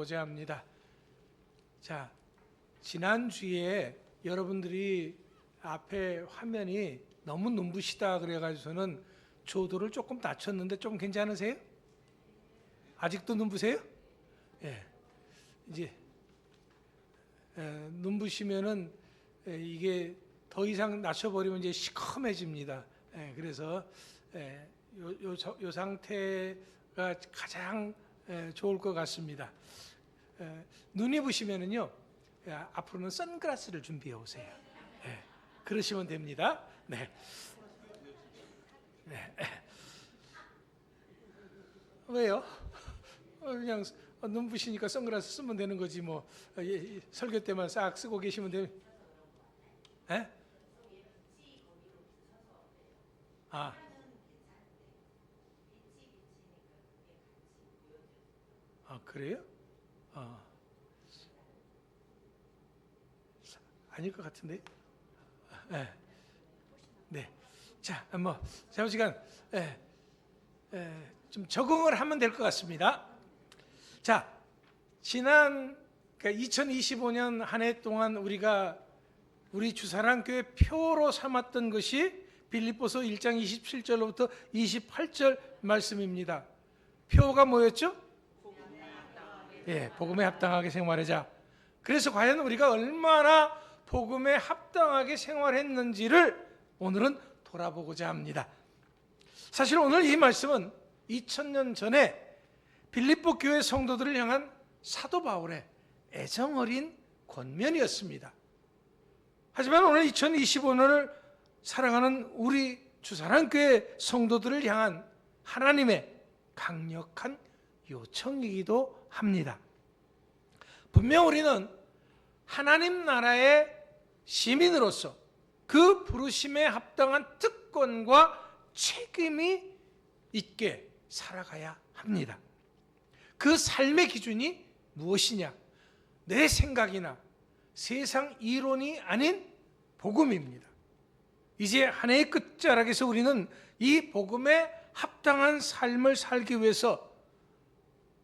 보자 합니다. 자, 지난주에 여러분들이 앞에 화면이 너무 눈부시다 그래가지고서는 조도를 조금 낮췄는데 좀 괜찮으세요? 아직도 눈부세요? 예. 이제 눈부시면은 이게 더 이상 낮춰버리면 이제 시커매집니다. 그래서 요 상태가 가장 좋을 것 같습니다. 눈이 부시면은요, 앞으로는 선글라스를 준비해 오세요. 그러시면 됩니다. 네. 왜요? 그냥 눈부시니까 선글라스 쓰면 되는 거지 뭐. 설교 때만 싹 쓰고 계시면 돼요. 아, 그래요? 아닐 것 같은데. 네. 자, 잠시간 좀 적응을 하면 될 것 같습니다. 자, 지난 2025년 한 해 동안 우리 주사랑교회 표로 삼았던 것이 빌립보서 1장 27절로부터 28절 말씀입니다. 표가 뭐였죠? 복음에 합당하게 생활하자. 그래서 과연 우리가 얼마나 복음에 합당하게 생활했는지를 오늘은 돌아보고자 합니다. 사실 오늘 이 말씀은 2000년 전에 빌립보 교회 성도들을 향한 사도 바울의 애정어린 권면이었습니다. 하지만 오늘 2025년을 살아가는 우리 주사랑교회 성도들을 향한 하나님의 강력한 요청이기도 합니다. 분명 우리는 하나님 나라의 시민으로서 그 부르심에 합당한 특권과 책임이 있게 살아가야 합니다. 그 삶의 기준이 무엇이냐? 내 생각이나 세상 이론이 아닌 복음입니다. 이제 한 해의 끝자락에서 우리는 이 복음에 합당한 삶을 살기 위해서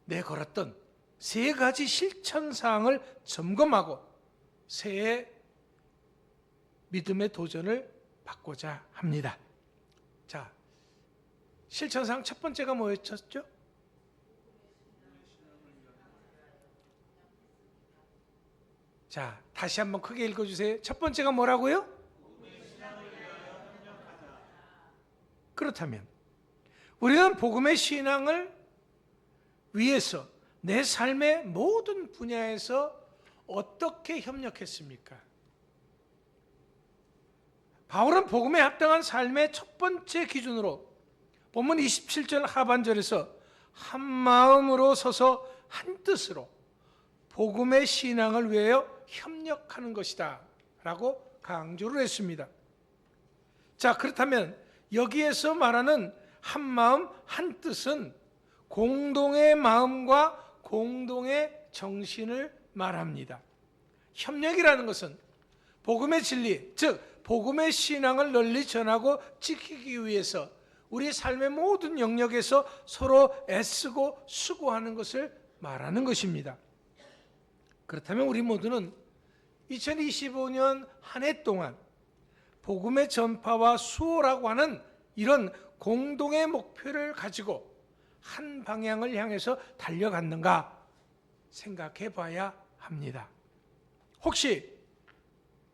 내걸었던 세 가지 실천사항을 점검하고 새해 믿음의 도전을 받고자 합니다. 자, 실천사항 첫 번째가 뭐였죠? 자, 다시 한번 크게 읽어주세요. 첫 번째가 뭐라고요? 그렇다면 우리는 복음의 신앙을 위해서 내 삶의 모든 분야에서 어떻게 협력했습니까? 바울은 복음에 합당한 삶의 첫 번째 기준으로 본문 27절 하반절에서 한 마음으로 서서 한 뜻으로 복음의 신앙을 위하여 협력하는 것이다 라고 강조를 했습니다. 자, 그렇다면 여기에서 말하는 한 마음 한 뜻은 공동의 마음과 공동의 정신을 말합니다. 협력이라는 것은 복음의 진리, 즉 복음의 신앙을 널리 전하고 지키기 위해서 우리 삶의 모든 영역에서 서로 애쓰고 수고하는 것을 말하는 것입니다. 그렇다면 우리 모두는 2025년 한 해 동안 복음의 전파와 수호라고 하는 이런 공동의 목표를 가지고 한 방향을 향해서 달려갔는가 생각해 봐야 합니다. 혹시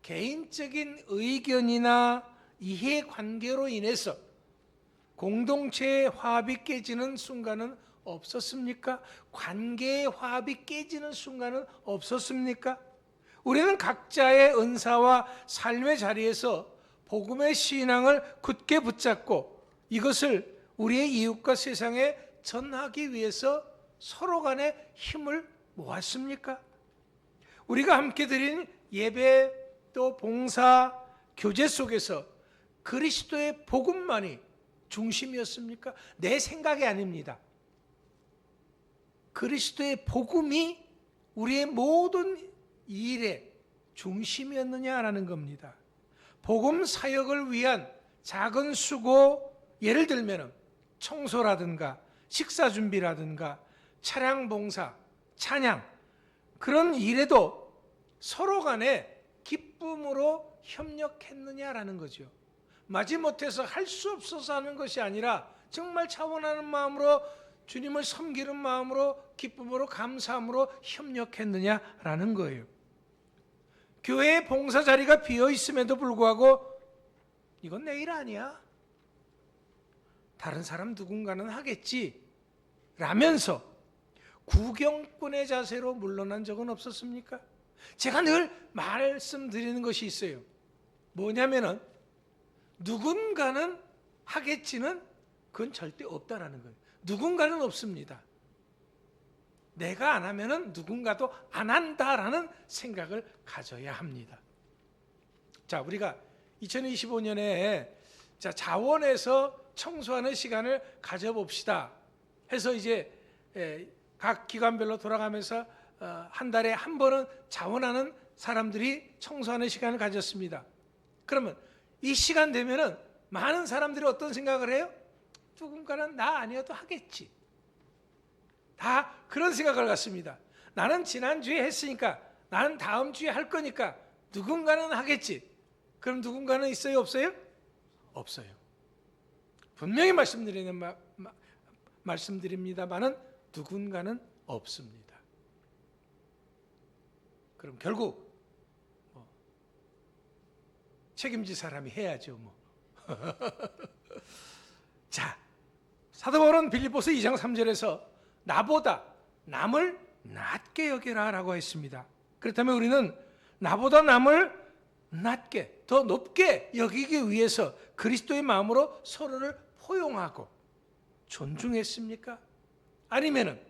개인적인 의견이나 이해관계로 인해서 공동체의 화합이 깨지는 순간은 없었습니까? 관계의 화합이 깨지는 순간은 없었습니까? 우리는 각자의 은사와 삶의 자리에서 복음의 신앙을 굳게 붙잡고 이것을 우리의 이웃과 세상에 전하기 위해서 서로 간에 힘을 모았습니까? 우리가 함께 드린 예배 또 봉사, 교제 속에서 그리스도의 복음만이 중심이었습니까? 내 생각이 아닙니다. 그리스도의 복음이 우리의 모든 일의 중심이었느냐라는 겁니다. 복음 사역을 위한 작은 수고, 예를 들면 청소라든가 식사 준비라든가 차량 봉사, 찬양, 그런 일에도 서로 간에 기쁨으로 협력했느냐라는 거죠. 마지못해서 할 수 없어서 하는 것이 아니라 정말 차원하는 마음으로 주님을 섬기는 마음으로 기쁨으로 감사함으로 협력했느냐라는 거예요. 교회의 봉사 자리가 비어 있음에도 불구하고 이건 내 일 아니야, 다른 사람 누군가는 하겠지 라면서 구경꾼의 자세로 물러난 적은 없었습니까? 제가 늘 말씀드리는 것이 있어요. 뭐냐면은 누군가는 하겠지는 그건 절대 없다라는 거예요. 누군가는 없습니다. 내가 안 하면은 누군가도 안 한다라는 생각을 가져야 합니다. 자, 우리가 2025년에 자원에서 청소하는 시간을 가져봅시다 해서 이제 각 기관별로 돌아가면서 한 달에 한 번은 자원하는 사람들이 청소하는 시간을 가졌습니다. 그러면 이 시간 되면은 많은 사람들이 어떤 생각을 해요? 누군가는 나 아니어도 하겠지. 다 그런 생각을 갖습니다. 나는 지난주에 했으니까, 나는 다음 주에 할 거니까 누군가는 하겠지. 그럼 누군가는 있어요, 없어요? 없어요. 분명히 말씀드립니다만은 누군가는 없습니다. 그럼 결국 책임질 사람이 해야죠, 뭐. 자, 사도 바울은 빌립보서 2장 3절에서 나보다 남을 낮게 여기라라고 했습니다. 그렇다면 우리는 나보다 남을 낮게, 더 높게 여기기 위해서 그리스도의 마음으로 서로를 포용하고 존중했습니까? 아니면은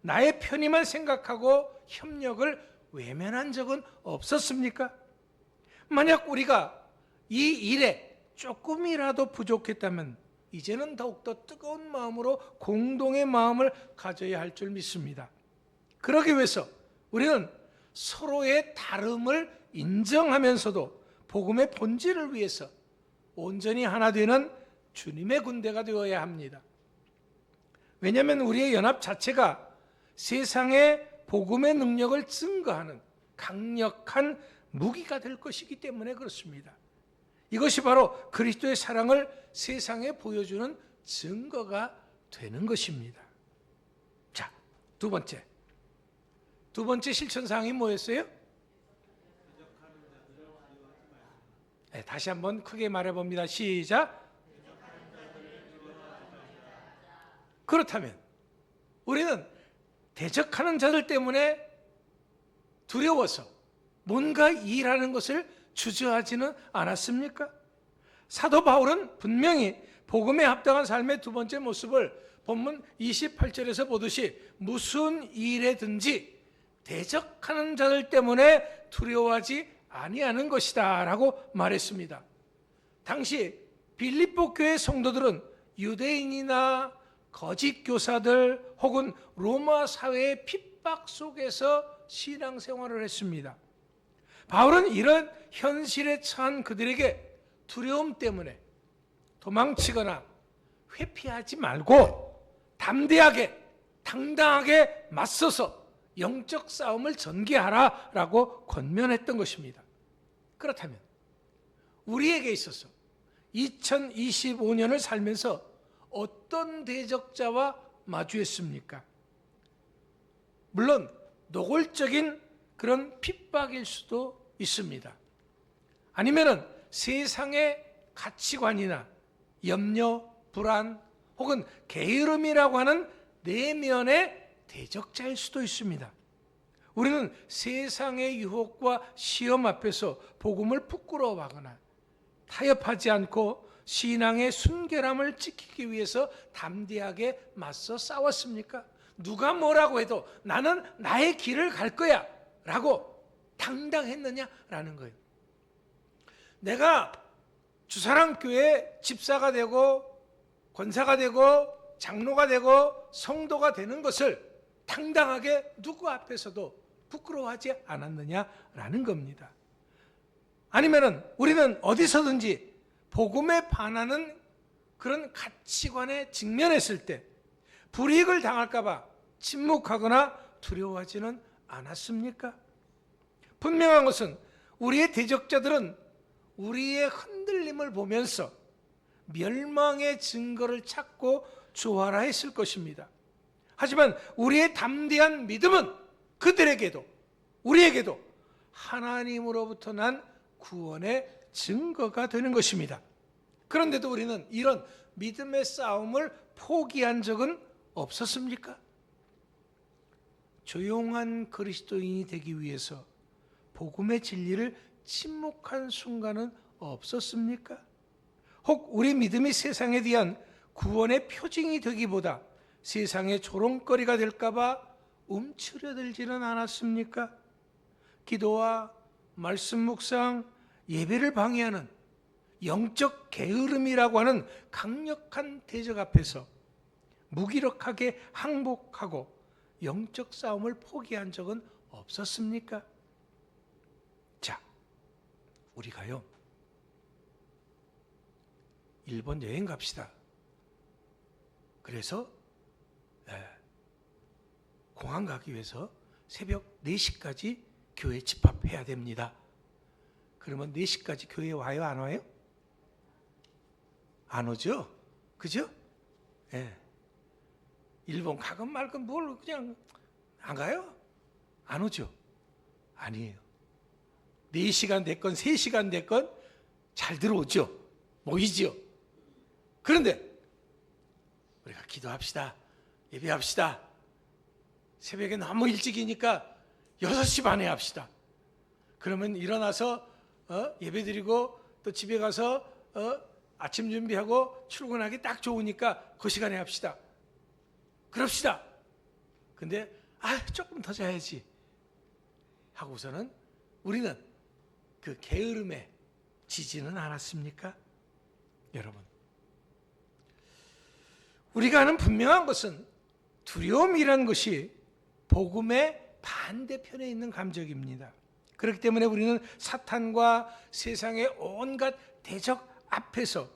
나의 편의만 생각하고 협력을 외면한 적은 없었습니까? 만약 우리가 이 일에 조금이라도 부족했다면 이제는 더욱더 뜨거운 마음으로 공동의 마음을 가져야 할 줄 믿습니다. 그러기 위해서 우리는 서로의 다름을 인정하면서도 복음의 본질을 위해서 온전히 하나 되는 주님의 군대가 되어야 합니다. 왜냐하면 우리의 연합 자체가 세상의 복음의 능력을 증거하는 강력한 무기가 될 것이기 때문에 그렇습니다. 이것이 바로 그리스도의 사랑을 세상에 보여주는 증거가 되는 것입니다. 자, 두 번째 실천사항이 뭐였어요? 네, 다시 한번 크게 말해봅니다. 시작. 그렇다면 우리는 대적하는 자들 때문에 두려워서 뭔가 일하는 것을 주저하지는 않았습니까? 사도 바울은 분명히 복음에 합당한 삶의 두 번째 모습을 본문 28절에서 보듯이 무슨 일에든지 대적하는 자들 때문에 두려워하지 아니하는 것이다 라고 말했습니다. 당시 빌립보 교회 성도들은 유대인이나 거짓 교사들 혹은 로마 사회의 핍박 속에서 신앙생활을 했습니다. 바울은 이런 현실에 처한 그들에게 두려움 때문에 도망치거나 회피하지 말고 담대하게 당당하게 맞서서 영적 싸움을 전개하라라고 권면했던 것입니다. 그렇다면 우리에게 있어서 2025년을 살면서 어떤 대적자와 마주했습니까? 물론 노골적인 그런 핍박일 수도 있습니다. 아니면은 세상의 가치관이나 염려, 불안 혹은 게으름이라고 하는 내면의 대적자일 수도 있습니다. 우리는 세상의 유혹과 시험 앞에서 복음을 부끄러워하거나 타협하지 않고 신앙의 순결함을 지키기 위해서 담대하게 맞서 싸웠습니까? 누가 뭐라고 해도 나는 나의 길을 갈 거야 라고 당당했느냐라는 거예요. 내가 주사랑교회 집사가 되고 권사가 되고 장로가 되고 성도가 되는 것을 당당하게 누구 앞에서도 부끄러워하지 않았느냐라는 겁니다. 아니면은 우리는 어디서든지 복음에 반하는 그런 가치관에 직면했을 때 불이익을 당할까 봐 침묵하거나 두려워하지는 않았습니까? 분명한 것은 우리의 대적자들은 우리의 흔들림을 보면서 멸망의 증거를 찾고 조화라했을 것입니다. 하지만 우리의 담대한 믿음은 그들에게도 우리에게도 하나님으로부터 난 구원의 증거가 되는 것입니다. 그런데도 우리는 이런 믿음의 싸움을 포기한 적은 없었습니까? 조용한 그리스도인이 되기 위해서 복음의 진리를 침묵한 순간은 없었습니까? 혹 우리 믿음이 세상에 대한 구원의 표징이 되기보다 세상의 조롱거리가 될까봐 움츠려들지는 않았습니까? 기도와 말씀 묵상, 예배를 방해하는 영적 게으름이라고 하는 강력한 대적 앞에서 무기력하게 항복하고 영적 싸움을 포기한 적은 없었습니까? 자, 우리가요 일본 여행 갑시다. 그래서 공항 가기 위해서 새벽 4시까지 교회 집합해야 됩니다. 그러면 4시까지 교회 와요, 안 와요? 안 오죠? 그죠? 예. 일본 가건 말건 뭘 그냥 안 가요? 안 오죠? 아니에요. 4시간 됐건 3시간 됐건 잘 들어오죠? 모이죠? 그런데 우리가 기도합시다. 예배합시다. 새벽에 너무 일찍이니까 6시 반에 합시다. 그러면 일어나서 예배드리고 또 집에 가서 아침 준비하고 출근하기 딱 좋으니까 그 시간에 합시다. 그럽시다. 근데 조금 더 자야지 하고서는 우리는 그 게으름에 지지는 않았습니까? 여러분, 우리가 아는 분명한 것은 두려움이라는 것이 복음의 반대편에 있는 감정입니다. 그렇기 때문에 우리는 사탄과 세상의 온갖 대적 앞에서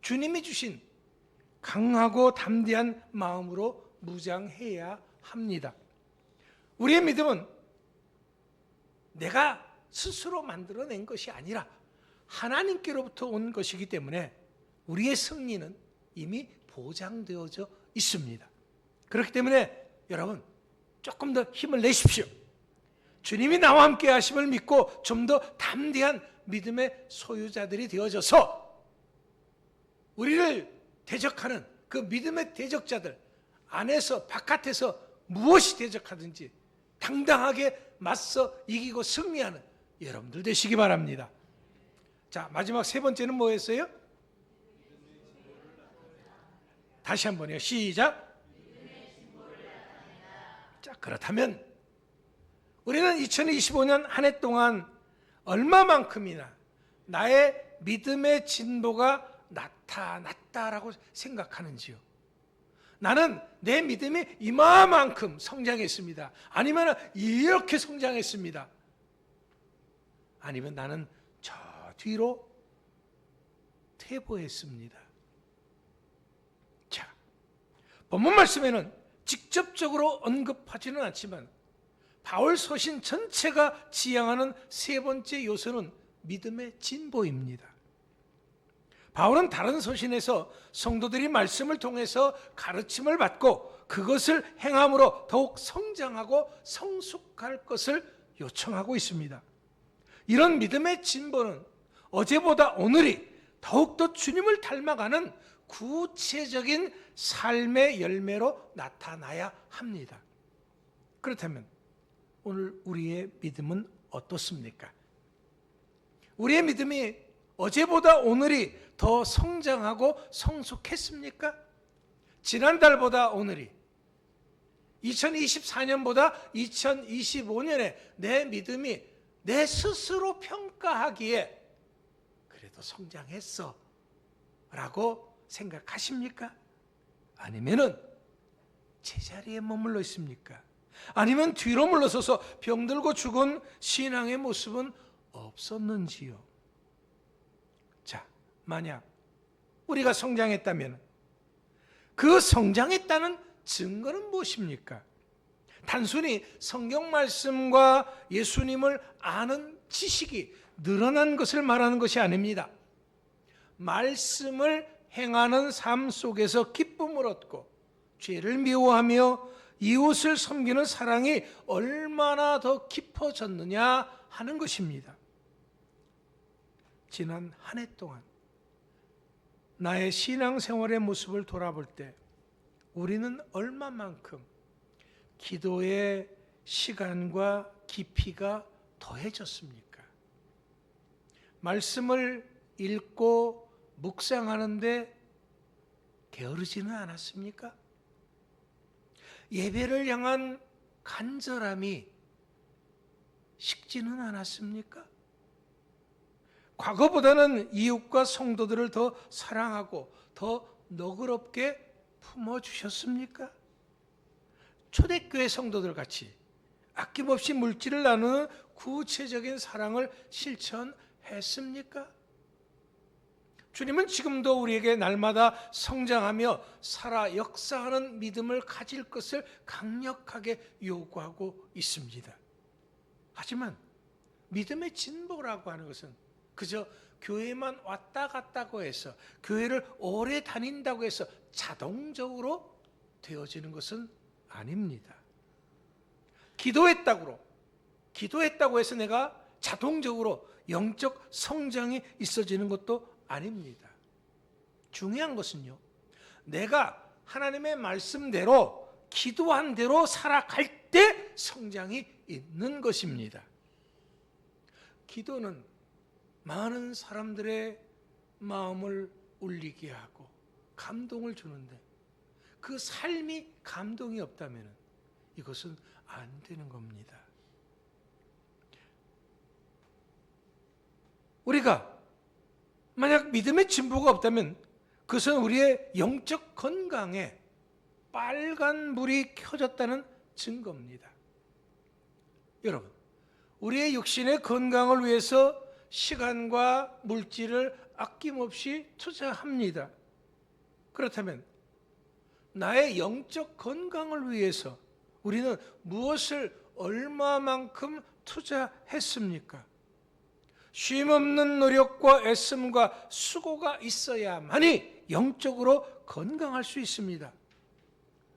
주님이 주신 강하고 담대한 마음으로 무장해야 합니다. 우리의 믿음은 내가 스스로 만들어낸 것이 아니라 하나님께로부터 온 것이기 때문에 우리의 승리는 이미 보장되어져 있습니다. 그렇기 때문에 여러분 조금 더 힘을 내십시오. 주님이 나와 함께 하심을 믿고 좀 더 담대한 믿음의 소유자들이 되어져서 우리를 대적하는 그 믿음의 대적자들 안에서 바깥에서 무엇이 대적하든지 당당하게 맞서 이기고 승리하는 여러분들 되시기 바랍니다. 자, 마지막 세 번째는 뭐였어요? 다시 한번요. 시작. 자, 그렇다면 우리는 2025년 한 해 동안 얼마만큼이나 나의 믿음의 진보가 나타났다라고 생각하는지요? 나는 내 믿음이 이만큼 성장했습니다. 아니면 이렇게 성장했습니다. 아니면 나는 저 뒤로 퇴보했습니다. 자, 본문 말씀에는 직접적으로 언급하지는 않지만 바울 서신 전체가 지향하는 세 번째 요소는 믿음의 진보입니다. 바울은 다른 서신에서 성도들이 말씀을 통해서 가르침을 받고 그것을 행함으로 더욱 성장하고 성숙할 것을 요청하고 있습니다. 이런 믿음의 진보는 어제보다 오늘이 더욱더 주님을 닮아가는 구체적인 삶의 열매로 나타나야 합니다. 그렇다면 오늘 우리의 믿음은 어떻습니까? 우리의 믿음이 어제보다 오늘이 더 성장하고 성숙했습니까? 지난달보다 오늘이 2024년보다 2025년에 내 믿음이 내 스스로 평가하기에 그래도 성장했어 라고 생각하십니까? 아니면은 제자리에 머물러 있습니까? 아니면 뒤로 물러서서 병들고 죽은 신앙의 모습은 없었는지요? 자, 만약 우리가 성장했다면 그 성장했다는 증거는 무엇입니까? 단순히 성경 말씀과 예수님을 아는 지식이 늘어난 것을 말하는 것이 아닙니다. 말씀을 행하는 삶 속에서 기쁨을 얻고 죄를 미워하며 이웃을 섬기는 사랑이 얼마나 더 깊어졌느냐 하는 것입니다. 지난 한 해 동안 나의 신앙생활의 모습을 돌아볼 때 우리는 얼마만큼 기도의 시간과 깊이가 더해졌습니까? 말씀을 읽고 묵상하는데 게으르지는 않았습니까? 예배를 향한 간절함이 식지는 않았습니까? 과거보다는 이웃과 성도들을 더 사랑하고 더 너그럽게 품어주셨습니까? 초대교회 성도들 같이 아낌없이 물질을 나누는 구체적인 사랑을 실천했습니까? 주님은 지금도 우리에게 날마다 성장하며 살아 역사하는 믿음을 가질 것을 강력하게 요구하고 있습니다. 하지만 믿음의 진보라고 하는 것은 그저 교회만 왔다 갔다고 해서, 교회를 오래 다닌다고 해서 자동적으로 되어지는 것은 아닙니다. 기도했다고 해서 내가 자동적으로 영적 성장이 있어지는 것도 아닙니다. 중요한 것은요, 내가 하나님의 말씀대로 기도한 대로 살아갈 때 성장이 있는 것입니다. 기도는 많은 사람들의 마음을 울리게 하고 감동을 주는데 그 삶이 감동이 없다면 이것은 안 되는 겁니다. 우리가 만약 믿음의 진보가 없다면 그것은 우리의 영적 건강에 빨간 불이 켜졌다는 증거입니다. 여러분, 우리의 육신의 건강을 위해서 시간과 물질을 아낌없이 투자합니다. 그렇다면 나의 영적 건강을 위해서 우리는 무엇을 얼마만큼 투자했습니까? 쉼없는 노력과 애씀과 수고가 있어야만이 영적으로 건강할 수 있습니다.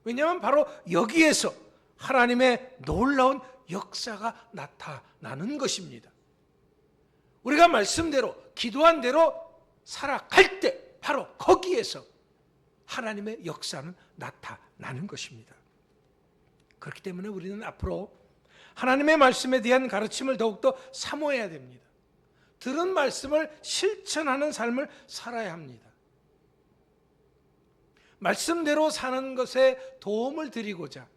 왜냐하면 바로 여기에서 하나님의 놀라운 역사가 나타나는 것입니다. 우리가 말씀대로 기도한 대로 살아갈 때 바로 거기에서 하나님의 역사는 나타나는 것입니다. 그렇기 때문에 우리는 앞으로 하나님의 말씀에 대한 가르침을 더욱더 사모해야 됩니다. 들은 말씀을 실천하는 삶을 살아야 합니다. 말씀대로 사는 것에 도움을 드리고자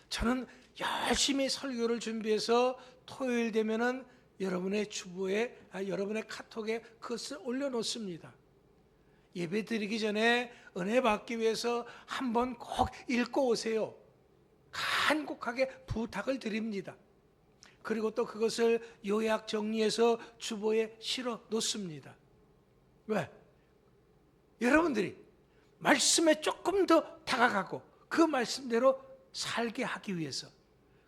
저는 열심히 설교를 준비해서 토요일 되면은 여러분의 주보에, 여러분의 카톡에 그것을 올려놓습니다. 예배 드리기 전에 은혜 받기 위해서 한번 꼭 읽고 오세요. 간곡하게 부탁을 드립니다. 그리고 또 그것을 요약 정리해서 주보에 실어 놓습니다. 왜? 여러분들이 말씀에 조금 더 다가가고 그 말씀대로 살게 하기 위해서,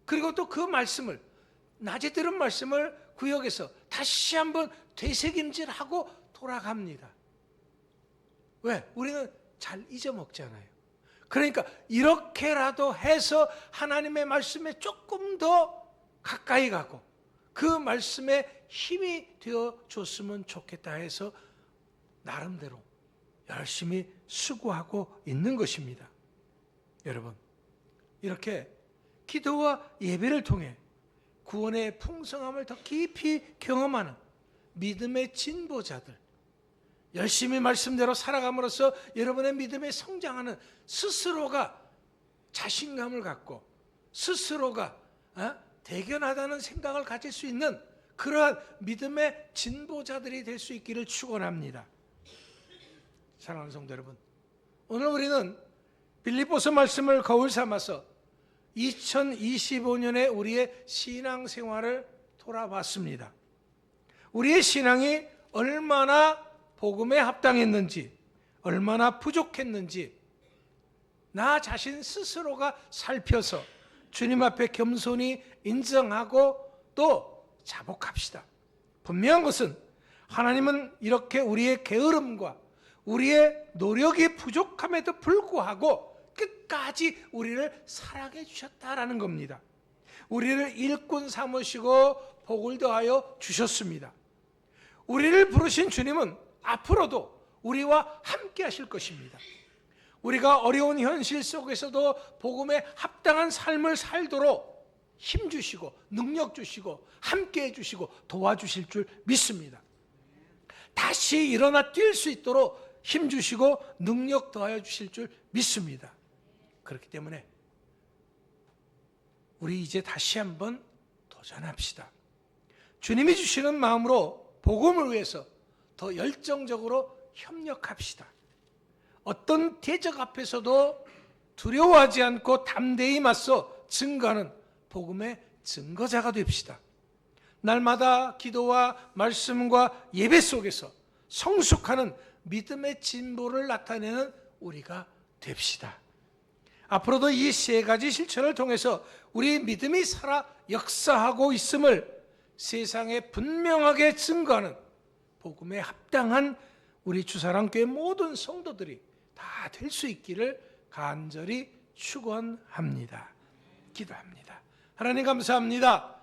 그리고 또 그 말씀을, 낮에 들은 말씀을 구역에서 다시 한번 되새김질하고 돌아갑니다. 왜? 우리는 잘 잊어먹잖아요. 그러니까 이렇게라도 해서 하나님의 말씀에 조금 더 가까이 가고 그 말씀에 힘이 되어 줬으면 좋겠다 해서 나름대로 열심히 수고하고 있는 것입니다. 여러분, 이렇게 기도와 예배를 통해 구원의 풍성함을 더 깊이 경험하는 믿음의 진보자들, 열심히 말씀대로 살아감으로써 여러분의 믿음에 성장하는 스스로가 자신감을 갖고 스스로가 대견하다는 생각을 가질 수 있는 그러한 믿음의 진보자들이 될 수 있기를 축원합니다. 사랑하는 성도 여러분, 오늘 우리는 빌립보서 말씀을 거울 삼아서 2025년에 우리의 신앙생활을 돌아봤습니다. 우리의 신앙이 얼마나 복음에 합당했는지, 얼마나 부족했는지 나 자신 스스로가 살펴서 주님 앞에 겸손히 인정하고 또 자복합시다. 분명한 것은 하나님은 이렇게 우리의 게으름과 우리의 노력이 부족함에도 불구하고 끝까지 우리를 사랑해 주셨다라는 겁니다. 우리를 일꾼 삼으시고 복을 더하여 주셨습니다. 우리를 부르신 주님은 앞으로도 우리와 함께 하실 것입니다. 우리가 어려운 현실 속에서도 복음에 합당한 삶을 살도록 힘 주시고 능력 주시고 함께 해주시고 도와주실 줄 믿습니다. 다시 일어나 뛸 수 있도록 힘 주시고 능력 더하여 주실 줄 믿습니다. 그렇기 때문에 우리 이제 다시 한번 도전합시다. 주님이 주시는 마음으로 복음을 위해서 더 열정적으로 협력합시다. 어떤 대적 앞에서도 두려워하지 않고 담대히 맞서 증거하는 복음의 증거자가 됩시다. 날마다 기도와 말씀과 예배 속에서 성숙하는 믿음의 진보를 나타내는 우리가 됩시다. 앞으로도 이 세 가지 실천을 통해서 우리 믿음이 살아 역사하고 있음을 세상에 분명하게 증거하는 복음에 합당한 우리 주사랑교회 모든 성도들이 다 될 수 있기를 간절히 축원합니다. 기도합니다. 하나님 감사합니다.